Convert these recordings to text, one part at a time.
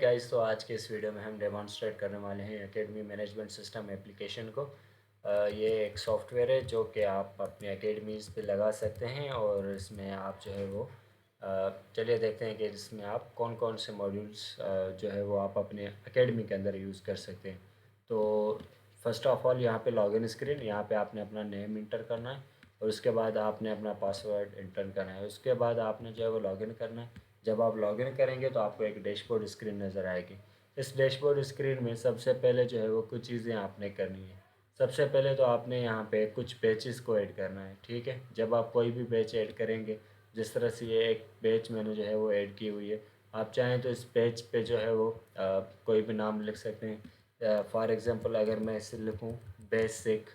Guys, तो आज के इस वीडियो में हम डेमोन्स्ट्रेट करने वाले हैं एकेडमी मैनेजमेंट सिस्टम एप्लीकेशन को। ये एक सॉफ्टवेयर है जो कि आप अपने एकेडमीज़ पे लगा सकते हैं और इसमें आप जो है वो चलिए देखते हैं कि इसमें आप कौन कौन से मॉड्यूल्स जो है वो आप अपने एकेडमी के अंदर यूज़ कर सकते हैं। तो फर्स्ट ऑफ ऑल यहाँ पे लॉगिन स्क्रीन, यहाँ पे आपने अपना नेम इंटर करना है और उसके बाद आपने अपना पासवर्ड इंटर करना है। उसके बाद आपने जो है वो लॉगिन करना है। जब आप लॉगिन करेंगे तो आपको एक डैशबोर्ड स्क्रीन नज़र आएगी। इस डैशबोर्ड स्क्रीन में सबसे पहले जो है वो कुछ चीज़ें आपने करनी है। सबसे पहले तो आपने यहाँ पे कुछ बैचेस को ऐड करना है, ठीक है। जब आप कोई भी बैच ऐड करेंगे, जिस तरह से ये एक बैच मैंने जो है वो ऐड की हुई है, आप चाहें तो इस बैच पे जो है वो कोई भी नाम लिख सकते हैं। फॉर एग्ज़ाम्पल अगर मैं इसे लिखूँ बेसिक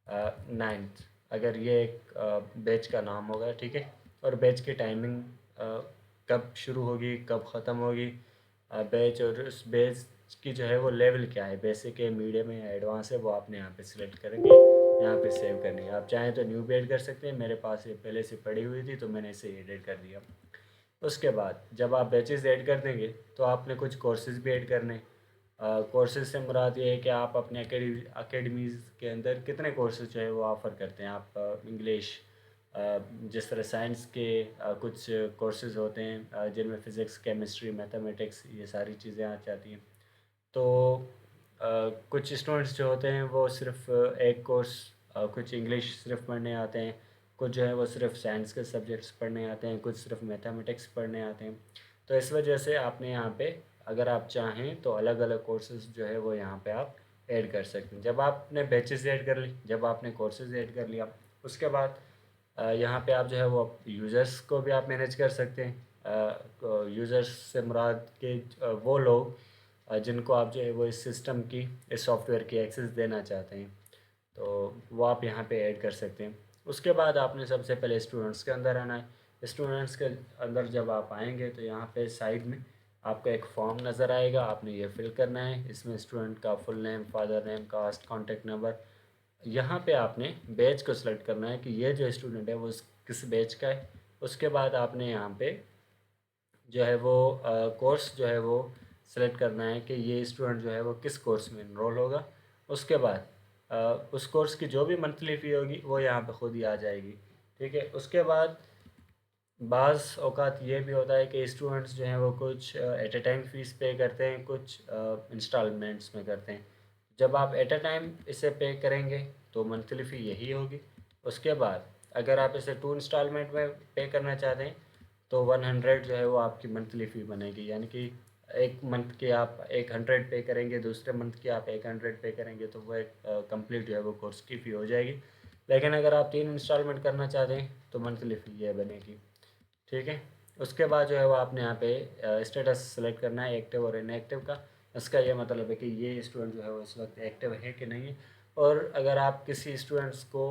नाइन्थ, अगर ये एक बैच का नाम होगा, ठीक है। और बैच की टाइमिंग कब शुरू होगी कब ख़त्म होगी, बैच और उस बैच की जो है वो लेवल क्या है, बेसिक है, मीडियम है, एडवांस है, वो आपने यहाँ पे सिलेक्ट करेंगे, यहाँ पे सेव करनी है। आप चाहें तो न्यू भी ऐड कर सकते हैं, मेरे पास ये पहले से पड़ी हुई थी तो मैंने इसे एडिट कर दिया। उसके बाद जब आप बैचेस ऐड कर देंगे तो आपने कुछ कोर्सेज़ भी ऐड करने। कोर्सेज़ से मुराद ये है कि आप अपने अकेडमीज़ के अंदर कितने कोर्सेज़ जो है वो ऑफ़र करते हैं। आप इंग्लिश, जिस तरह साइंस के कुछ कोर्सेज़ होते हैं जिनमें फ़िज़िक्स, केमिस्ट्री, मैथमेटिक्स ये सारी चीज़ें आ जाती हैं। तो कुछ स्टूडेंट्स जो होते हैं वो सिर्फ़ एक कोर्स, कुछ इंग्लिश सिर्फ़ पढ़ने आते हैं, कुछ जो है वो सिर्फ़ साइंस के सब्जेक्ट्स पढ़ने आते हैं, कुछ सिर्फ़ मैथमेटिक्स पढ़ने आते हैं। तो इस वजह से आपने यहाँ पे अगर आप चाहें तो अलग-अलग कोर्सेज़ जो है वो यहाँ पे आप ऐड कर सकते हैं। जब आपने बैचेज़ ऐड कर ली, जब आपने कोर्सेज़ ऐड कर लिया, उसके बाद यहाँ पे आप जो है वो यूज़र्स को भी आप मैनेज कर सकते हैं। यूज़र्स से मुराद के वो लोग जिनको आप जो है वो इस सिस्टम की, इस सॉफ्टवेयर की एक्सेस देना चाहते हैं, तो वो आप यहाँ पे ऐड कर सकते हैं। उसके बाद आपने सबसे पहले स्टूडेंट्स के अंदर आना है। स्टूडेंट्स के अंदर जब आप आएंगे तो यहाँ पे साइड में आपको एक फॉर्म नज़र आएगा, आपने ये फिल करना है। इसमें स्टूडेंट का full name, father name, caste, contact number, यहाँ पे आपने बैच को सिलेक्ट करना है कि ये जो स्टूडेंट है वो किस बैच का है। उसके बाद आपने यहाँ पे जो है वो कोर्स जो है वो सिलेक्ट करना है कि ये स्टूडेंट जो है वो किस कोर्स में इनरोल होगा। उसके बाद उस कोर्स की जो भी मंथली फ़ी होगी वो यहाँ पे खुद ही आ जाएगी, ठीक है। उसके बाद बाज़ औक़ात ये भी होता है कि स्टूडेंट्स जो हैं वो कुछ एट अ टाइम फ़ीस पे करते हैं, कुछ इंस्टॉलमेंट्स में करते हैं। जब आप एट अ टाइम इसे पे करेंगे तो मंथली फ़ी यही होगी। उसके बाद अगर आप इसे 2 इंस्टॉलमेंट में पे करना चाहते हैं तो 100 जो है वो आपकी मंथली फ़ी बनेगी। यानी कि एक मंथ के आप 100 पे करेंगे, दूसरे मंथ के आप 100 पे करेंगे, तो वो एक कंप्लीट जो है वो कोर्स की फ़ी हो जाएगी। लेकिन अगर आप 3 इंस्टॉलमेंट करना चाहते हैं तो मंथली फ़ी ये बनेगी, ठीक है। उसके बाद जो है वो आपने यहाँ पे स्टेटस सेलेक्ट करना है, एक्टिव और इनएक्टिव का। इसका ये मतलब है कि ये स्टूडेंट जो है वो इस वक्त एक्टिव है कि नहीं है। और अगर आप किसी स्टूडेंट्स को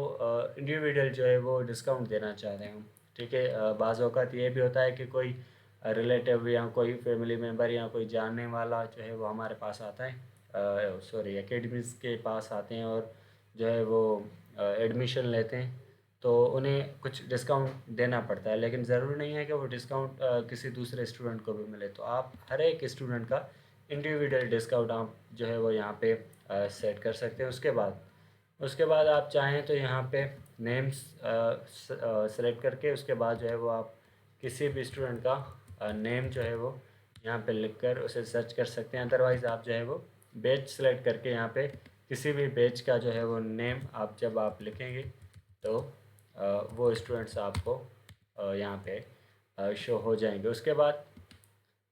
इंडिविजुअल जो है वो डिस्काउंट देना चाह रहे हो, ठीक है। बाज़ औक़ात ये भी होता है कि कोई रिलेटिव या कोई फैमिली मेम्बर या कोई जानने वाला जो है वो हमारे पास आता है, सॉरी एकेडमीज़ के पास आते हैं और जो है वो एडमिशन लेते हैं, तो उन्हें कुछ डिस्काउंट देना पड़ता है। लेकिन ज़रूरी नहीं है कि वो डिस्काउंट किसी दूसरे स्टूडेंट को भी मिले। तो आप हर एक स्टूडेंट का इंडिविजुअल डिस्काउंट आप जो है वो यहाँ पे सेट कर सकते हैं। उसके बाद आप चाहें तो यहाँ पे नेम्स सेलेक्ट करके उसके बाद जो है वो आप किसी भी स्टूडेंट का नेम जो है वो यहाँ पे लिखकर उसे सर्च कर सकते हैं। अदरवाइज़ आप जो है वो बैच सेलेक्ट करके यहाँ पे किसी भी बैच का जो है वो नेम आप जब आप लिखेंगे तो वो स्टूडेंट्स आपको यहाँ पे शो हो जाएंगे। उसके बाद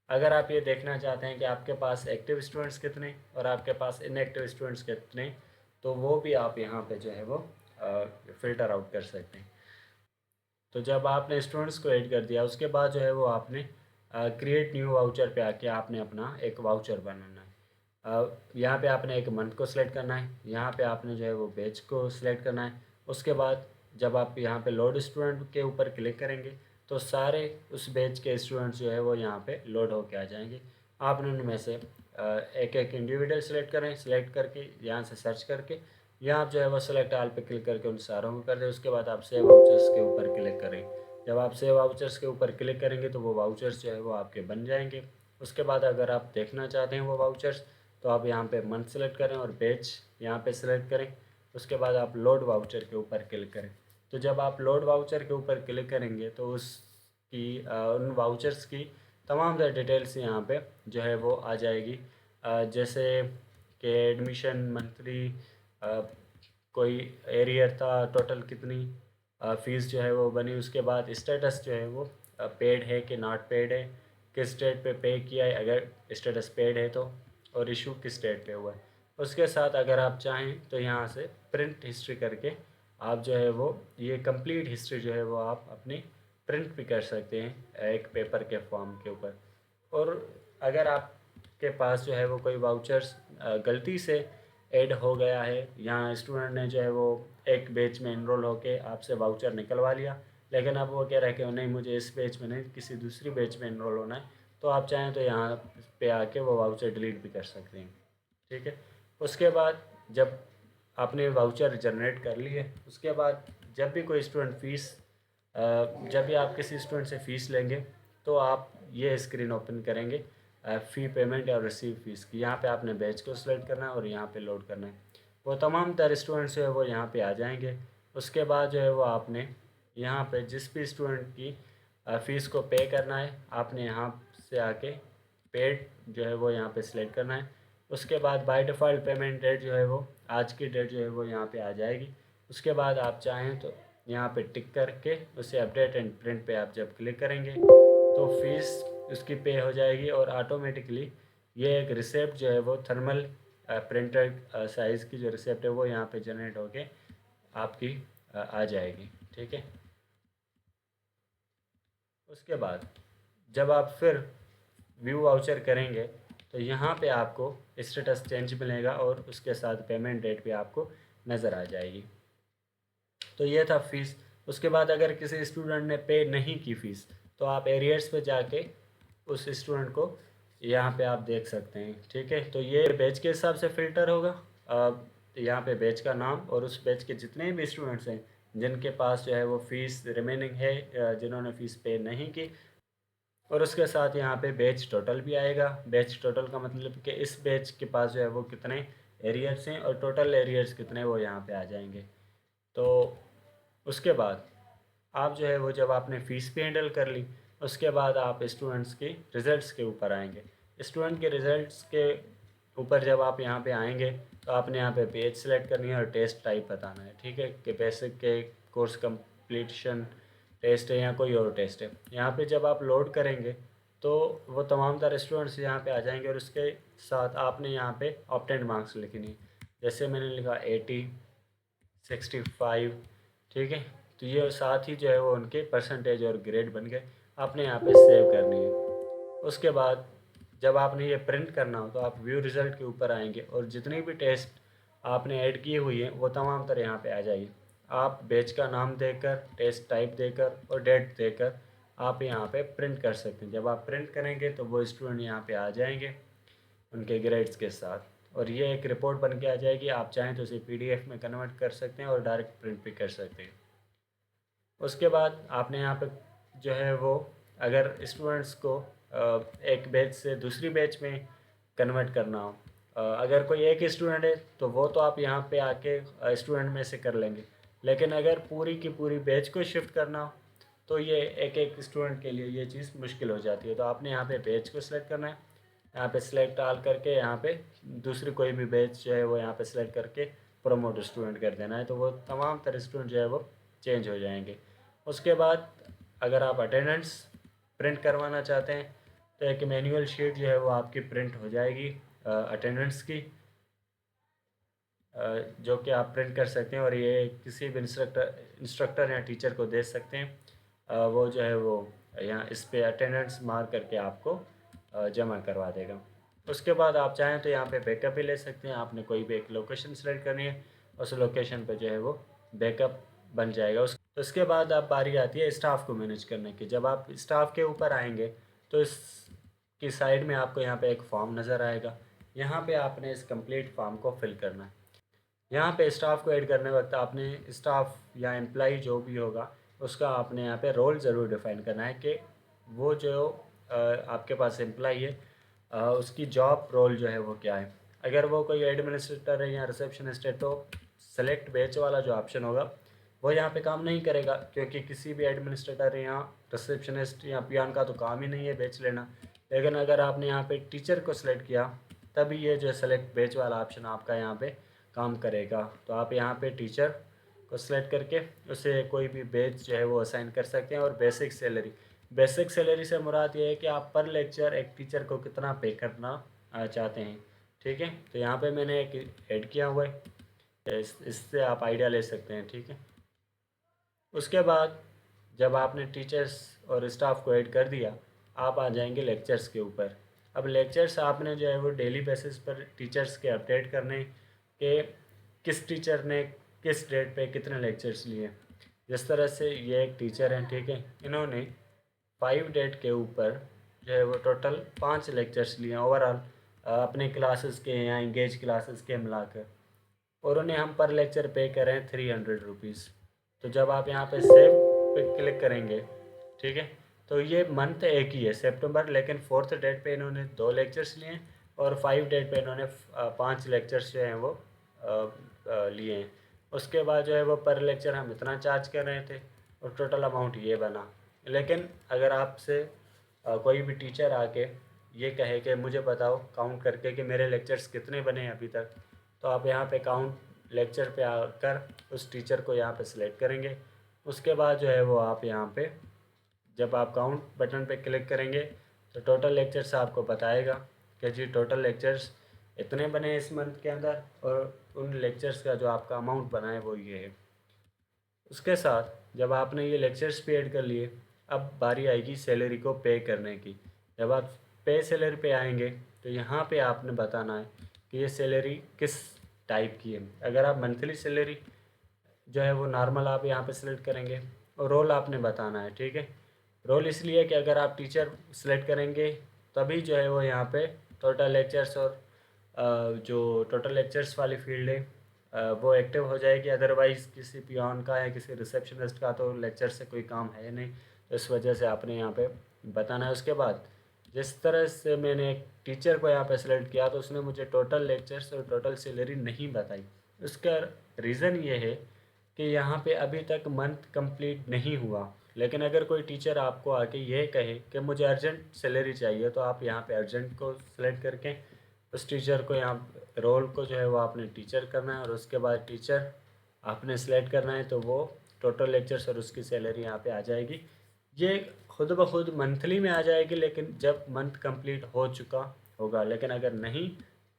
अगर आप ये देखना चाहते हैं कि आपके पास एक्टिव स्टूडेंट्स कितने और आपके पास इनएक्टिव स्टूडेंट्स कितने, तो वो भी आप यहाँ पे जो है वो फ़िल्टर आउट कर सकते हैं। तो जब आपने स्टूडेंट्स को ऐड कर दिया उसके बाद जो है वो आपने क्रिएट न्यू वाउचर पे आके आपने अपना एक वाउचर बनाना है। यहाँ पे आपने एक मंथ को सिलेक्ट करना है, यहाँ पे आपने जो है वो बैच को सिलेक्ट करना है। उसके बाद जब आप यहाँ पे लोड स्टूडेंट के ऊपर क्लिक करेंगे तो सारे उस बैच के स्टूडेंट्स जो है वो यहाँ पे लोड होके आ जाएंगे। आपने उनमें से एक एक इंडिविजुअल सेलेक्ट करें, सेलेक्ट करके यहाँ से सर्च करके यहाँ आप जो है वो सेलेक्ट ऑल पे क्लिक करके उन सारों को कर दें। उसके बाद आप सेव वाउचर्स के ऊपर क्लिक करें। जब आप सेव वाउचर्स के ऊपर क्लिक करेंगे तो वो वाउचर्स जो है वो आपके बन जाएंगे। उसके बाद अगर आप देखना चाहते हैं वो वाउचर्स, तो आप यहाँ पे मंथ सेलेक्ट करें और बैच यहाँ पे सेलेक्ट करें। उसके बाद आप लोड वाउचर के ऊपर क्लिक करें। तो जब आप लोड वाउचर के ऊपर क्लिक करेंगे तो उन वाउचर्स की तमाम तरह डिटेल्स यहाँ पे जो है वो आ जाएगी। जैसे कि एडमिशन मंथली, कोई एरियर था, टोटल कितनी फ़ीस जो है वो बनी, उसके बाद स्टेटस जो है वो पेड है कि नॉट पेड है, किस डेट पे पे किया है अगर स्टेटस पेड है तो, और इशू किस डेट पे हुआ है। उसके साथ अगर आप चाहें तो यहाँ से प्रिंट हिस्ट्री करके आप जो है वो ये कंप्लीट हिस्ट्री जो है वो आप अपनी प्रिंट भी कर सकते हैं एक पेपर के फॉर्म के ऊपर। और अगर आपके पास जो है वो कोई वाउचर्स गलती से ऐड हो गया है, या स्टूडेंट ने जो है वो एक बैच में इनरोल होके आपसे वाउचर निकलवा लिया, लेकिन अब वो कह रहा है कि नहीं मुझे इस बैच में नहीं किसी दूसरी बैच में इनरोल होना है, तो आप चाहें तो यहाँ पे आके वो वाउचर डिलीट भी कर सकते हैं। ठीक है। उसके बाद जब आपने वाउचर जनरेट कर लिए, उसके बाद जब भी कोई स्टूडेंट जब भी आप किसी स्टूडेंट से फ़ीस लेंगे तो आप ये स्क्रीन ओपन करेंगे फ़ी पेमेंट और रिसीव फ़ीस की। यहाँ पे आपने बैच को सिलेक्ट करना है और यहाँ पे लोड करना है। वो तमाम तरह स्टूडेंट्स जो है वो यहाँ पे आ जाएंगे। उसके बाद जो है वो आपने यहाँ पे जिस भी स्टूडेंट की फ़ीस को पे करना है, आपने यहाँ से आके पेड जो है वो यहाँ पे सिलेक्ट करना है। उसके बाद बाय डिफ़ॉल्ट पेमेंट डेट जो है वो आज की डेट जो है वो यहाँ पे आ जाएगी। उसके बाद आप चाहें तो यहाँ पे टिक करके उसे अपडेट एंड प्रिंट पे आप जब क्लिक करेंगे तो फीस उसकी पे हो जाएगी, और ऑटोमेटिकली ये एक रिसिप्ट जो है वो थर्मल प्रिंटेड साइज़ की जो रिसिप्ट है वो यहाँ पे जनरेट होके आपकी आ जाएगी। ठीक है। उसके बाद जब आप फिर व्यू वाउचर करेंगे तो यहाँ पे आपको स्टेटस चेंज मिलेगा और उसके साथ पेमेंट डेट भी आपको नज़र आ जाएगी। तो ये था फ़ीस। उसके बाद अगर किसी स्टूडेंट ने पे नहीं की फ़ीस तो आप एरियर्स पे जाके उस स्टूडेंट को यहाँ पे आप देख सकते हैं। ठीक है। तो ये बैच के हिसाब से फ़िल्टर होगा। यहाँ पे बैच का नाम और उस बैच के जितने भी स्टूडेंट्स हैं जिनके पास जो है वो फ़ीस रिमेनिंग है, जिन्होंने फ़ीस पे नहीं की, और उसके साथ यहाँ पे बैच टोटल भी आएगा। बैच टोटल का मतलब कि इस बैच के पास जो है वो कितने एरियर्स हैं और टोटल एरियर्स कितने वो यहाँ पे आ जाएंगे। तो उसके बाद आप जो है वो जब आपने फ़ीस भी हैंडल कर ली, उसके बाद आप स्टूडेंट्स की रिज़ल्ट्स के ऊपर आएंगे। स्टूडेंट के रिज़ल्ट्स के ऊपर जब आप यहाँ पे आएंगे तो आपने यहाँ पे पेज सेलेक्ट करनी है और टेस्ट टाइप बताना है। ठीक है, कि बेसिक के कोर्स कंप्लीशन टेस्ट है या कोई और टेस्ट है। यहाँ पे जब आप लोड करेंगे तो वो तमाम तरह स्टूडेंट्स यहाँ पे आ जाएंगे, और उसके साथ आपने यहाँ पे ऑप्टेंड मार्क्स लिखनी है। जैसे मैंने लिखा 80, 65। ठीक है। तो ये साथ ही जो है वो उनके परसेंटेज और ग्रेड बन गए। आपने यहाँ पे सेव करनी है। उसके बाद जब आपने ये प्रिंट करना हो तो आप व्यू रिज़ल्ट के ऊपर आएंगे और जितनी भी टेस्ट आपने ऐड की हुई हैं वो तमाम तरह यहाँ पे आ जाएगी। आप बैच का नाम देकर, टेस्ट टाइप देकर और डेट देकर आप यहाँ पे प्रिंट कर सकते हैं। जब आप प्रिंट करेंगे तो वो स्टूडेंट यहाँ पे आ जाएंगे उनके ग्रेड्स के साथ, और ये एक रिपोर्ट बन के आ जाएगी। आप चाहें तो इसे पीडीएफ में कन्वर्ट कर सकते हैं और डायरेक्ट प्रिंट भी कर सकते हैं। उसके बाद आपने यहाँ पे जो है वो अगर स्टूडेंट्स को एक बैच से दूसरी बैच में कन्वर्ट करना हो, अगर कोई एक स्टूडेंट है तो वो तो आप यहाँ पे आके स्टूडेंट में से कर लेंगे, लेकिन अगर पूरी की पूरी बैच को शिफ्ट करना हो तो ये एक एक स्टूडेंट के लिए ये चीज़ मुश्किल हो जाती है। तो आपने यहाँ पे बैच को सिलेक्ट करना है, यहाँ पे सिलेक्ट ऑल करके यहाँ पे दूसरी कोई भी बैच जो है वो यहाँ पे सिलेक्ट करके प्रमोट स्टूडेंट कर देना है, तो वो तमाम तरह स्टूडेंट जो है वो चेंज हो जाएंगे। उसके बाद अगर आप अटेंडेंस प्रिंट करवाना चाहते हैं तो एक मैनुअल शीट जो है वो आपकी प्रिंट हो जाएगी अटेंडेंस की, जो कि आप प्रिंट कर सकते हैं और ये किसी भी इंस्ट्रक्टर या टीचर को दे सकते हैं। वो जो है वो यहाँ इस पे अटेंडेंस मार्क करके आपको जमा करवा देगा। उसके बाद आप चाहें तो यहाँ पे बैकअप भी ले सकते हैं। आपने कोई भी एक लोकेशन सेलेक्ट करनी है, उस लोकेशन पे जो है वो बैकअप बन जाएगा। उसके बाद आप बारी आती है स्टाफ को मैनेज करने की। जब आप स्टाफ के ऊपर आएंगे तो इसकी साइड में आपको यहाँ पे एक फॉर्म नज़र आएगा। यहाँ पे आपने इस कंप्लीट फॉर्म को फिल करना है। यहाँ पे स्टाफ को ऐड करने वक्त आपने स्टाफ या एम्प्लॉई जो भी होगा उसका आपने यहाँ पे रोल ज़रूर डिफ़ाइन करना है कि वो जो आपके पास एम्प्लॉई है, उसकी जॉब रोल जो है वो क्या है। अगर वो कोई एडमिनिस्ट्रेटर है या रिसेप्शनिस्ट है तो सेलेक्ट बैच वाला जो ऑप्शन होगा वो यहाँ पे काम नहीं करेगा, क्योंकि किसी भी एडमिनिस्ट्रेटर या रिसेप्शनिस्ट या पियान का तो काम ही नहीं है बैच लेना। लेकिन अगर आपने यहाँ पे टीचर को सिलेक्ट किया तभी ये जो सेलेक्ट बैच वाला ऑप्शन आपका यहाँ पे काम करेगा। तो आप यहाँ पे टीचर को सिलेक्ट करके उसे कोई भी बैच जो है वो असाइन कर सकते हैं। और बेसिक सैलरी से मुराद ये है कि आप पर लेक्चर एक टीचर को कितना पे करना चाहते हैं। ठीक है, तो यहाँ पे मैंने एक ऐड किया हुआ है, इससे आप आइडिया ले सकते हैं। ठीक है, उसके बाद जब आपने टीचर्स और स्टाफ को ऐड कर दिया, आप आ जाएंगे लेक्चर्स के ऊपर। अब लेक्चर्स आपने जो है वो डेली बेसिस पर टीचर्स के अपडेट करने के, किस टीचर ने किस डेट पे कितने लेक्चर्स लिए। जिस तरह से ये एक टीचर हैं, ठीक है, इन्होंने 5 डेट के ऊपर जो है वो टोटल 5 लेक्चर्स लिए ओवरऑल अपने क्लासेस के या इंगेज क्लासेस के मिलाकर, और उन्हें हम पर लेक्चर पे करें 300 रुपीज़। तो जब आप यहाँ पे सेव पे क्लिक करेंगे, ठीक है, तो ये मंथ एक ही है सितंबर, लेकिन 4th डेट पे इन्होंने 2 लेक्चर्स लिए हैं और 5 डेट पे इन्होंने 5 लेक्चर्स जो हैं वो लिए हैं। उसके बाद जो है वो पर लेक्चर हम इतना चार्ज कर रहे थे और टोटल अमाउंट ये बना। लेकिन अगर आपसे कोई भी टीचर आके ये कहे कि मुझे बताओ काउंट करके कि मेरे लेक्चर्स कितने बने अभी तक, तो आप यहाँ पे काउंट लेक्चर पे आकर उस टीचर को यहाँ पे सिलेक्ट करेंगे। उसके बाद जो है वो आप यहाँ पे जब आप काउंट बटन पे क्लिक करेंगे तो टोटल लेक्चर्स आपको बताएगा कि जी टोटल लेक्चर्स इतने बने इस मंथ के अंदर, और उन लेक्चर्स का जो आपका अमाउंट बना है वो ये है। उसके साथ जब आपने ये लेक्चर्स पे ऐड कर लिए, अब बारी आएगी सैलरी को पे करने की। जब आप पे सैलरी पे आएंगे तो यहाँ पे आपने बताना है कि ये सैलरी किस टाइप की है। अगर आप मंथली सैलरी जो है वो नॉर्मल आप यहाँ पे सिलेक्ट करेंगे, और रोल आपने बताना है। ठीक है, रोल इसलिए कि अगर आप टीचर सिलेक्ट करेंगे तभी जो है वो यहाँ पे टोटल लेक्चर्स और जो टोटल लेक्चर्स वाली फील्ड है वो एक्टिव हो जाएगी। अदरवाइज़ किसी पियोन का या किसी रिसेप्शनिस्ट का तो लेक्चर से कोई काम है नहीं, तो इस वजह से आपने यहाँ पे बताना है। उसके बाद जिस तरह से मैंने एक टीचर को यहाँ पे सिलेक्ट किया तो उसने मुझे टोटल लेक्चर्स और टोटल सैलरी नहीं बताई। उसका रीज़न ये है कि यहाँ पे अभी तक मंथ कंप्लीट नहीं हुआ। लेकिन अगर कोई टीचर आपको आके ये कहे कि मुझे अर्जेंट सैलरी चाहिए, तो आप यहाँ पे अर्जेंट को सिलेक्ट करके उस टीचर को यहाँ रोल को जो है वो आपने टीचर करना है, और उसके बाद टीचर आपने सेलेक्ट करना है, तो वो टोटल लेक्चर्स और उसकी सैलरी यहाँ पे आ जाएगी। ये खुद ब खुद मंथली में आ जाएगी, लेकिन जब मंथ कंप्लीट हो चुका होगा। लेकिन अगर नहीं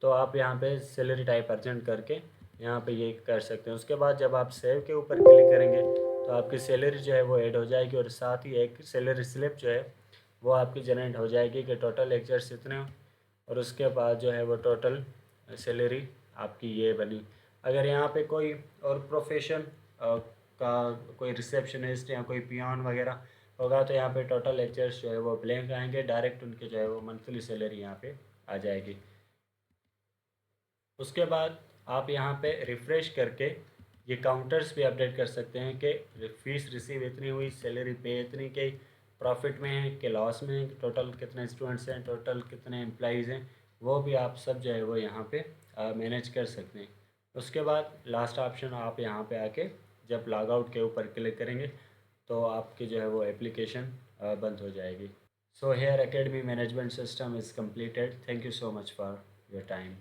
तो आप यहाँ पे सैलरी टाइप अर्जेंट करके यहाँ पे ये कर सकते हैं। उसके बाद जब आप सेव के ऊपर क्लिक करेंगे तो आपकी सैलरी जो है वो ऐड हो जाएगी, और साथ ही एक सैलरी स्लिप जो है वो आपकी जनरेट हो जाएगी कि टोटल लेक्चर्स इतने हो, और उसके बाद जो है वो टोटल सैलरी आपकी ये बनी। अगर यहाँ पे कोई और प्रोफेशन का कोई रिसेप्शनिस्ट या कोई पियान वगैरह होगा तो यहाँ पे टोटल लेक्चर्स जो है वो ब्लैंक आएंगे, डायरेक्ट उनके जो है वो मंथली सैलरी यहाँ पे आ जाएगी। उसके बाद आप यहाँ पे रिफ़्रेश करके ये काउंटर्स भी अपडेट कर सकते हैं कि फ़ीस रिसीव इतनी हुई, सैलरी पे इतनी की, प्रॉफिट में है कि लॉस में है, टोटल कितने स्टूडेंट्स हैं, टोटल कितने एम्प्लॉइज़ हैं, वो भी आप सब जो है वो यहाँ पे मैनेज कर सकते हैं। उसके बाद लास्ट ऑप्शन आप यहाँ पे आके जब लॉग आउट के ऊपर क्लिक करेंगे तो आपकी जो है वो एप्लीकेशन बंद हो जाएगी। So here academy management system is completed. Thank you so much for your time.